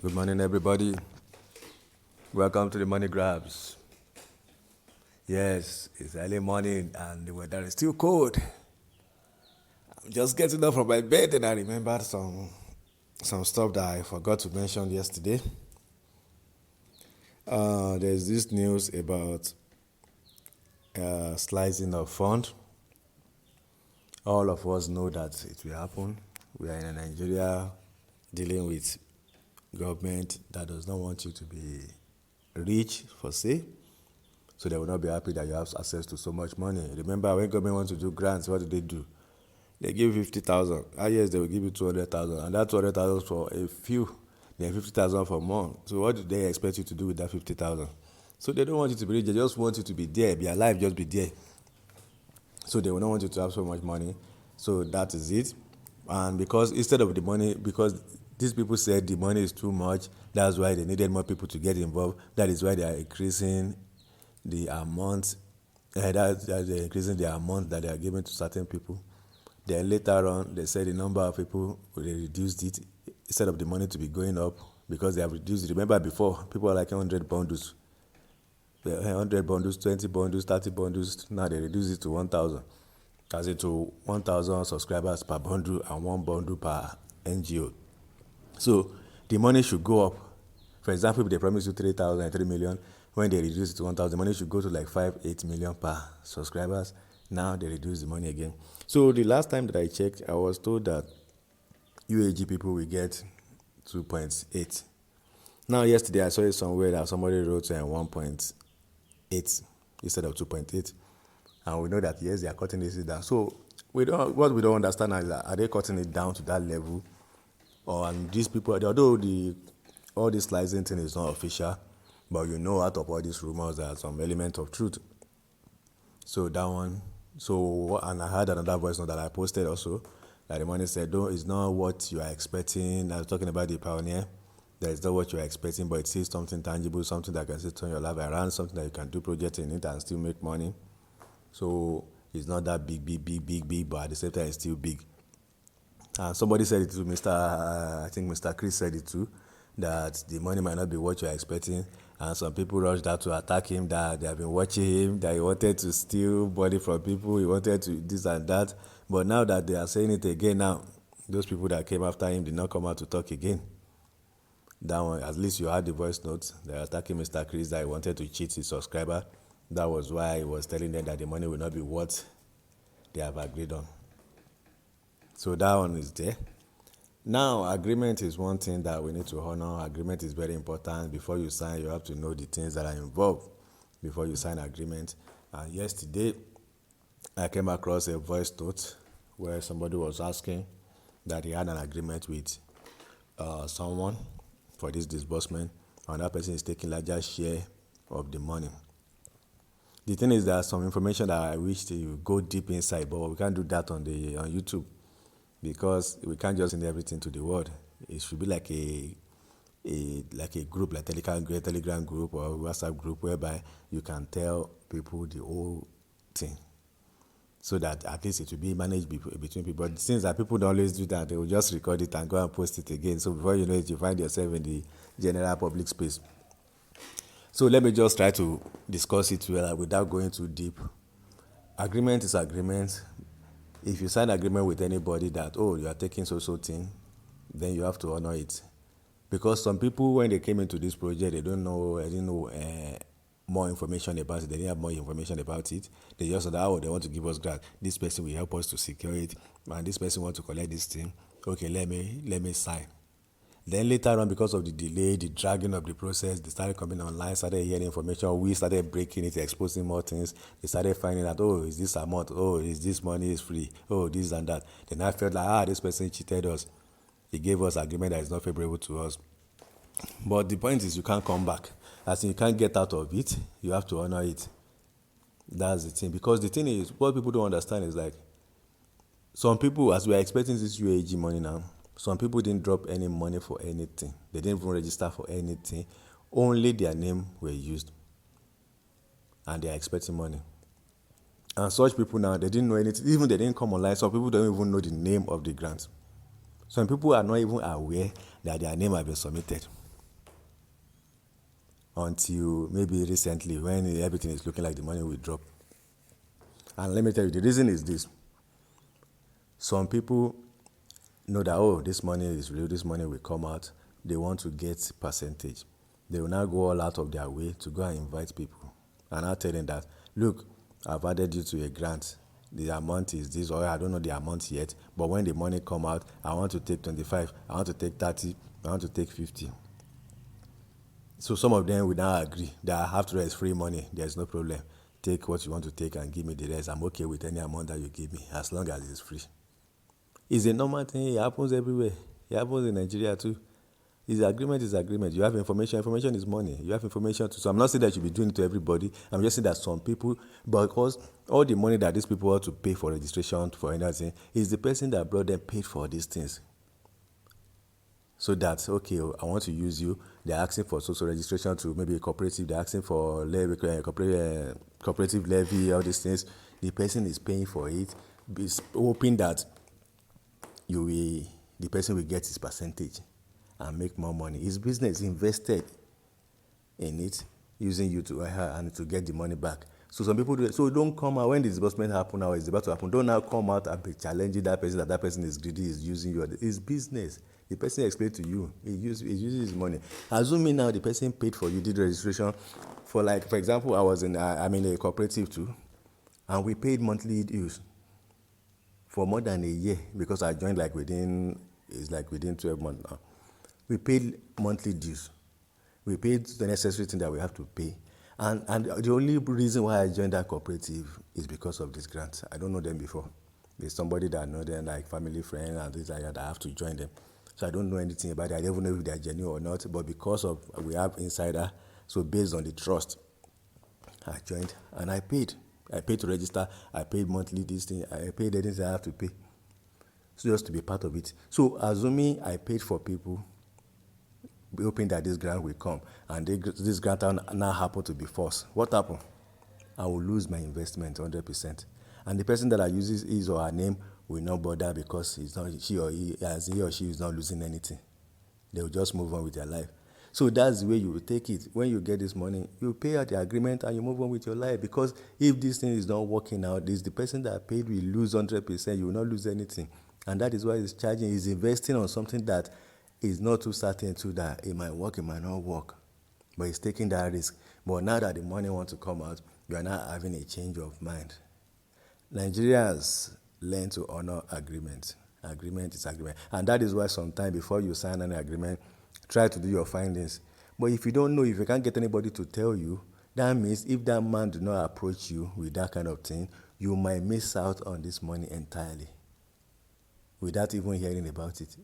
Good morning, everybody. Welcome to the Money Grabs. Yes, it's early morning and the weather is still cold. I'm just getting up from my bed and I remembered some stuff that I forgot to mention yesterday. There's this news about slicing of fund. All of us know that it will happen. We are in Nigeria dealing with government that does not want you to be rich for say. So they will not be happy that you have access to so much money. Remember, when government wants to do grants, what do? They give 50,000. Yes, they will give you 200,000, and that 200,000 for a few, then 50,000 for more. So what do they expect you to do with that 50,000? So they don't want you to be rich. They just want you to be there, be alive, just be there. So they will not want you to have so much money. So that is it. And because instead of the money, because these people said the money is too much, that's why they needed more people to get involved. That is why they are increasing the amount. They're increasing the amount that they are giving to certain people. Then later on, they said the number of people, they reduced it instead of the money to be going up because they have reduced it. Remember before, people were like 100 bundles. 100 bundles, 20 bundles, 30 bundles. Now they reduce it to 1,000. As in to 1,000 subscribers per bundle and one bundle per NGO. So the money should go up. For example, if they promise you 3,000, 3 million, when they reduce it to 1,000, the money should go to like 5, 8 million per subscribers. Now they reduce the money again. So the last time that I checked, I was told that UAG people will get 2.8. Now yesterday I saw it somewhere that somebody wrote 1.8 instead of 2.8. And we know that yes, they are cutting this down. So what we don't understand is that are they cutting it down to that level? Or and these people, although all this slicing thing is not official, but you know out of all these rumors there's some element of truth. So that one, and I had another voice note that I posted also, that the money said, no, it's not what you are expecting. I was talking about the pioneer. That is not what you are expecting, but it is something tangible, something that can still turn your life around, something that you can do project in it and still make money. So it's not that big, but at the same time it's still big. And somebody said it to I think Mr. Chris said it too, that the money might not be what you're expecting. And some people rushed out to attack him, that they have been watching him, that he wanted to steal money from people, he wanted to this and that. But now that they are saying it again now, those people that came after him did not come out to talk again. That one, at least you had the voice notes. They are attacking Mr. Chris that he wanted to cheat his subscriber. That was why he was telling them that the money will not be what they have agreed on. So that one is there. Now, agreement is one thing that we need to honor. Agreement is very important. Before you sign, you have to know the things that are involved before you sign agreement. And yesterday, I came across a voice note where somebody was asking that he had an agreement with someone for this disbursement, and that person is taking larger share of the money. The thing is that some information that I wish to go deep inside, but we can't do that on YouTube because we can't just send everything to the world. It should be like a group, like Telegram group or WhatsApp group, whereby you can tell people the whole thing, so that at least it will be managed between people. But since that people don't always do that, they will just record it and go and post it again. So before you know it, you find yourself in the general public space. So let me just try to discuss it well without going too deep. Agreement is agreement. If you sign agreement with anybody that, you are taking so thing, then you have to honor it. Because some people, when they came into this project, they didn't know more information about it. They didn't have more information about it. They just said, they want to give us grant. This person will help us to secure it, and this person want to collect this thing. Okay, let me sign. Then later on, because of the delay, the dragging of the process, they started coming online, started hearing information. We started breaking it, exposing more things. They started finding out, is this amount? Is this money is free? This and that. Then I felt like, this person cheated us. He gave us agreement that is not favorable to us. But the point is, you can't come back. As in, you can't get out of it. You have to honor it. That's the thing. Because the thing is, what people don't understand is like, some people, as we are expecting this UAG money now, some people didn't drop any money for anything. They didn't even register for anything. Only their name were used. And they are expecting money. And such people now, they didn't know anything. Even they didn't come online. Some people don't even know the name of the grant. Some people are not even aware that their name has been submitted. until maybe recently when everything is looking like the money will drop. And let me tell you, the reason is this. Some people know that, oh, this money is real, this money will come out. They want to get percentage. They will now go all out of their way to go and invite people. And I'll tell them that, look, I've added you to a grant. The amount is this, or I don't know the amount yet. But when the money come out, I want to take 25, I want to take 30, I want to take 50. So some of them will now agree that after it's free money, there's no problem. Take what you want to take and give me the rest. I'm okay with any amount that you give me as long as it's free. It's a normal thing. It happens everywhere. It happens in Nigeria too. Is agreement is agreement. You have information. Information is money. You have information too. So I'm not saying that you should be doing it to everybody. I'm just saying that some people, because all the money that these people want to pay for registration for anything is the person that brought them paid for these things. So that, okay, I want to use you. They're asking for social registration to maybe a cooperative. They're asking for cooperative levy, all these things. The person is paying for it, hoping that the person will get his percentage and make more money. His business invested in it, using you to and to get the money back. So some people do it. So don't come out when the disbursement happen now, it's about to happen. Don't now come out and be challenging that person that person is greedy, is using you. It's business. The person explained to you, he uses his money. Assuming now the person paid for you, did registration for, like, for example, I'm in a cooperative too, and we paid monthly dues for more than a year because I joined within 12 months now. We paid monthly dues. We paid the necessary thing that we have to pay. And the only reason why I joined that cooperative is because of this grant. I don't know them before. There's somebody that I know them, like family friend and things like that. I have to join them. So I don't know anything about it. I don't even know if they're genuine or not. But because of we have insider, so based on the trust, I joined and I paid. I paid to register. I paid monthly this thing. I paid anything I have to pay. So just to be part of it. So assuming I paid for people, hoping that this grant will come, and this grant now happen to be false. What happened? I will lose my investment 100%. And the person that I uses his or her name will not bother because he or she is not losing anything. They will just move on with their life. So that's the way you will take it. When you get this money, you pay out the agreement and you move on with your life. Because if this thing is not working out, the person that paid will lose 100%. You will not lose anything. And that is why he's charging. He's investing on something that is not too certain to that it might work, it might not work. But he's taking that risk. But now that the money wants to come out, you are now having a change of mind. Nigerians learn to honor agreement. Agreement is agreement. And that is why sometimes before you sign an agreement, try to do your findings. But if you don't know, if you can't get anybody to tell you, that means if that man do not approach you with that kind of thing, you might miss out on this money entirely without even hearing about it.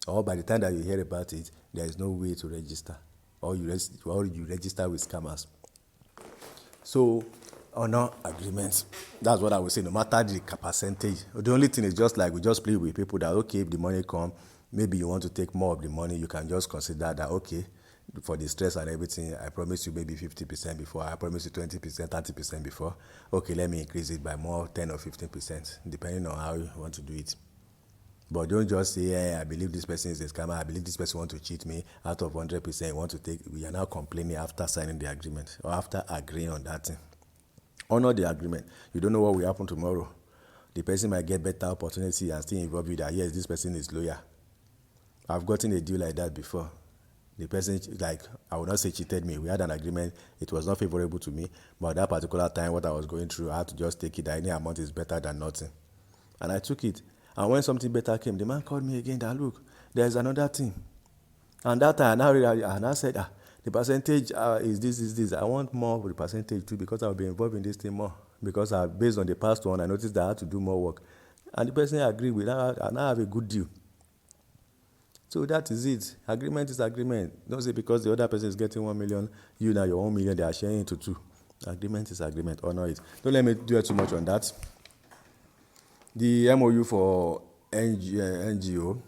Or by the time that you hear about it, there is no way to register. Or you register with scammers. So, honor agreements. That's what I would say, no matter the percentage. The only thing is just like we just play with people that, okay, if the money come, maybe you want to take more of the money, you can just consider that, okay, for the stress and everything, I promise you maybe 50% before, I promise you 20%, 30% before. Okay, let me increase it by more 10 or 15%, depending on how you want to do it. But don't just say, hey, I believe this person is a scammer, I believe this person wants to cheat me. Out of 100%, want to take, we are now complaining after signing the agreement or after agreeing on that thing. Honor the agreement. You don't know what will happen tomorrow. The person might get better opportunity and still involve you that, yes, this person is loyal. I've gotten a deal like that before. The person, I would not say cheated me. We had an agreement. It was not favorable to me. But at that particular time, what I was going through, I had to just take it that any amount is better than nothing. And I took it. And when something better came, the man called me again that, look, there's another thing. And that time, I said, the percentage is this. I want more of the percentage too because I'll be involved in this thing more. Because based on the past one, I noticed that I had to do more work. And the person agreed with that, and I have a good deal. So that is it. Agreement is agreement. Don't say because the other person is getting 1 million, you now your 1 million, they are sharing it to 2. Agreement is agreement. Honor it. Don't let me dwell too much on that. The MOU for NGO,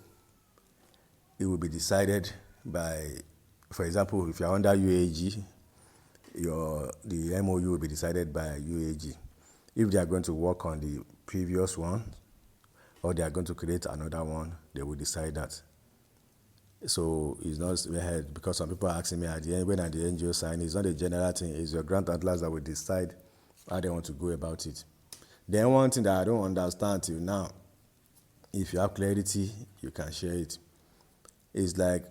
it will be decided by, for example, if you're under UAG, the MOU will be decided by UAG. If they are going to work on the previous one, or they are going to create another one, they will decide that. So it's not because some people are asking me at the end when at the NGO sign, it's not a general thing, it's your grant handlers that will decide how they want to go about it. Then one thing that I don't understand till now, if you have clarity, you can share it. It's like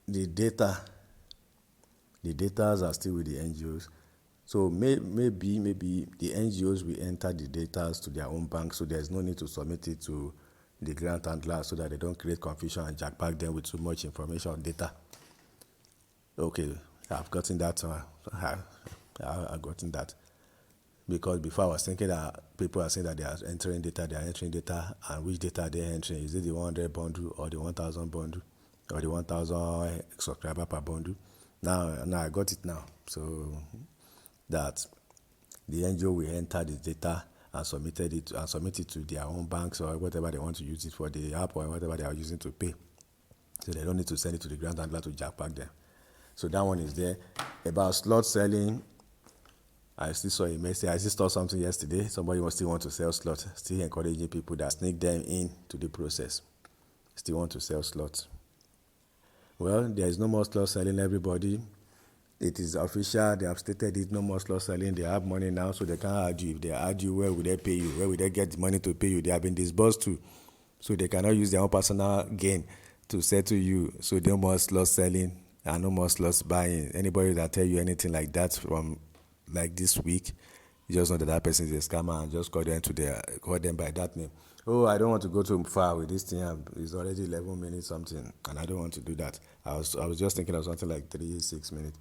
the data, the datas are still with the NGOs. So maybe the NGOs will enter the data to their own bank, so there's no need to submit it to the grant handler so that they don't create confusion and jackpack them with too much information on data. Okay, I've gotten that. I've gotten that. Because before I was thinking that people are saying that they are entering data, and which data they are entering. Is it the 100 bundle or the 1000 bundle or the 1000 subscriber per bundle? Now I got it now. So that the NGO will enter the data and submit it to their own banks or whatever they want to use it for, the app or whatever they are using to pay. So they don't need to send it to the grant handler to jackpack them. So that one is there. About slot selling, I still saw a message. I still saw something yesterday. Somebody still want to sell slots. Still encouraging people that sneak them in to the process. Still want to sell slots. Well, there is no more slot selling, everybody. It is official. They have stated it. No more slot selling. They have money now, so they can't argue. If they argue, where will they pay you? Where will they get the money to pay you? They have been disbursed to, so they cannot use their own personal gain to settle you. So no more slot selling and no more slots buying. Anybody that tell you anything like that from like this week, you just know that person is a scammer and just call them by that name. Oh, I don't want to go too far with this thing. It's already 11 minutes something, and I don't want to do that. I was just thinking of something like 3-6 minutes.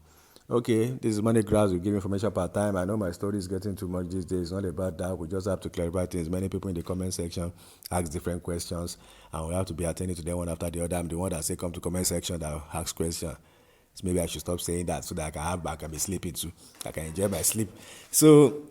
Okay, this is money grabs. We give information per time. I know my story is getting too much these days. It's not about that. We just have to clarify things. Many people in the comment section ask different questions, and we have to be attending to them one after the other. I'm the one that say come to comment section that ask questions. So maybe I should stop saying that so that I can be sleeping too. I can enjoy my sleep. So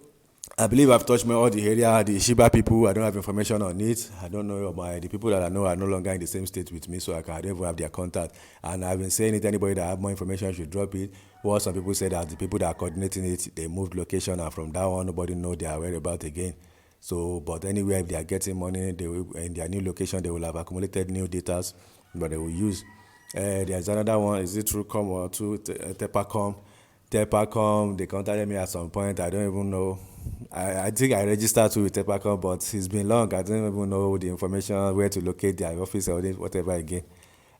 I believe I've touched all the area. The Shiba people, I don't have information on it. I don't know the people that I know are no longer in the same state with me, so I don't even have their contact. And I've been saying it. Anybody that have more information should drop it. What some people say that the people that are coordinating it, they moved location, and from that on, nobody know they are whereabouts again. So, but anyway, if they are getting money, they will, in their new location, they will have accumulated new data, but they will use. There's another one. Is it Truecom or Tepacom? Tepacom, they contacted me at some point. I don't even know. I think I registered to with Tepacom, but it's been long. I don't even know the information, where to locate their office or whatever again.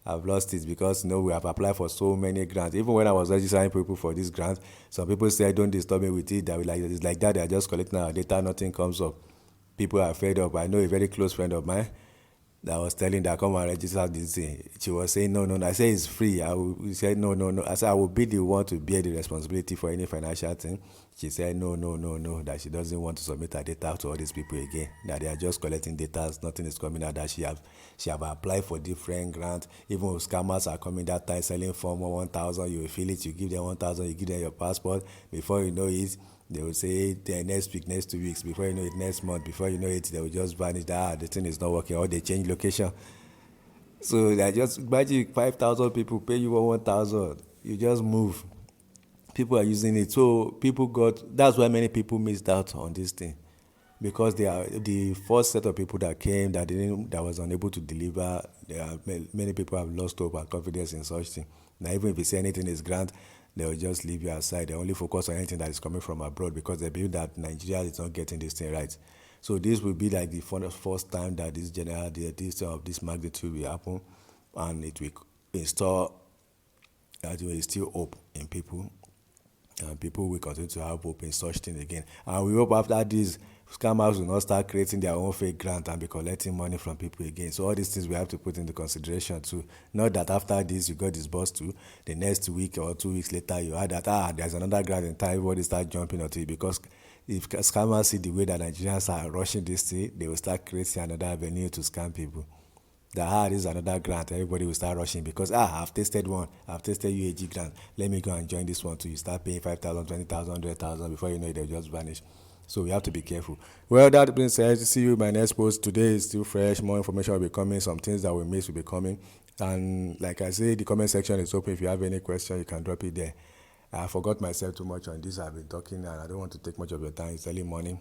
I've lost it because we have applied for so many grants. Even when I was registering people for this grant, some people said, don't disturb me with it. That it's like that. They are just collecting our data. Nothing comes up. People are fed up. I know a very close friend of mine that was telling that come and register this thing. She was saying no. I said it's free. She said no. I said I will be the one to bear the responsibility for any financial thing. She said no. That she doesn't want to submit her data to all these people again. That they are just collecting data. Nothing is coming out. That she have applied for different grants. Even if scammers are coming that time selling form 1,000, you will fill it. You give them 1,000. You give them your passport. Before you know it, they will say next week, next 2 weeks. Before you know it, next month. Before you know it, they will just vanish. That the thing is not working, or they change location. So they just imagine 5,000 people pay you 1,000. You just move. People are using it. So that's why many people missed out on this thing, because they are the first set of people that came that was unable to deliver. Many people have lost hope and confidence in such thing. Now even if you say anything is grant, they will just leave you aside. They only focus on anything that is coming from abroad because they believe that Nigeria is not getting this thing right. So this will be like the first time that this magnitude will happen, and it will install that will instill hope in people, and people will continue to have hope in such thing again. And we hope after this, scammers will not start creating their own fake grant and be collecting money from people again. So all these things we have to put into consideration too. Not that after this you got disbursed to, the next week or 2 weeks later you had that there's another grant in time, everybody start jumping onto it, because if scammers see the way that Nigerians are rushing this thing, they will start creating another avenue to scam people. That this is another grant, everybody will start rushing because I've tasted UAG grant, let me go and join this one too. You start paying 5,000, 20,000, 100,000, before you know it, they'll just vanish. So we have to be careful. Well, that being said, see you in my next post. Today is still fresh. More information will be coming. Some things that we missed will be coming. And like I say, the comment section is open. If you have any question, you can drop it there. I forgot myself too much on this. I've been talking and I don't want to take much of your time. It's early morning.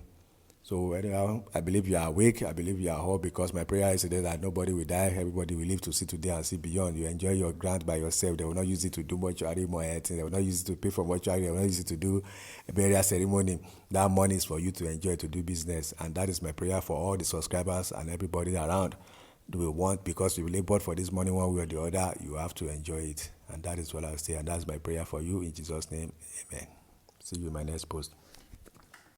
So anyhow, I believe you are awake. I believe you are whole because my prayer is today that nobody will die. Everybody will live to see today and see beyond. You enjoy your grant by yourself. They will not use it to do mortuary more anything. They will not use it to pay for mortuary. They will not use it to do a burial ceremony. That money is for you to enjoy, to do business. And that is my prayer for all the subscribers and everybody around. Do we want, because you labored for this money one way or the other, you have to enjoy it. And that is what I'll say. And that's my prayer for you in Jesus' name. Amen. See you in my next post.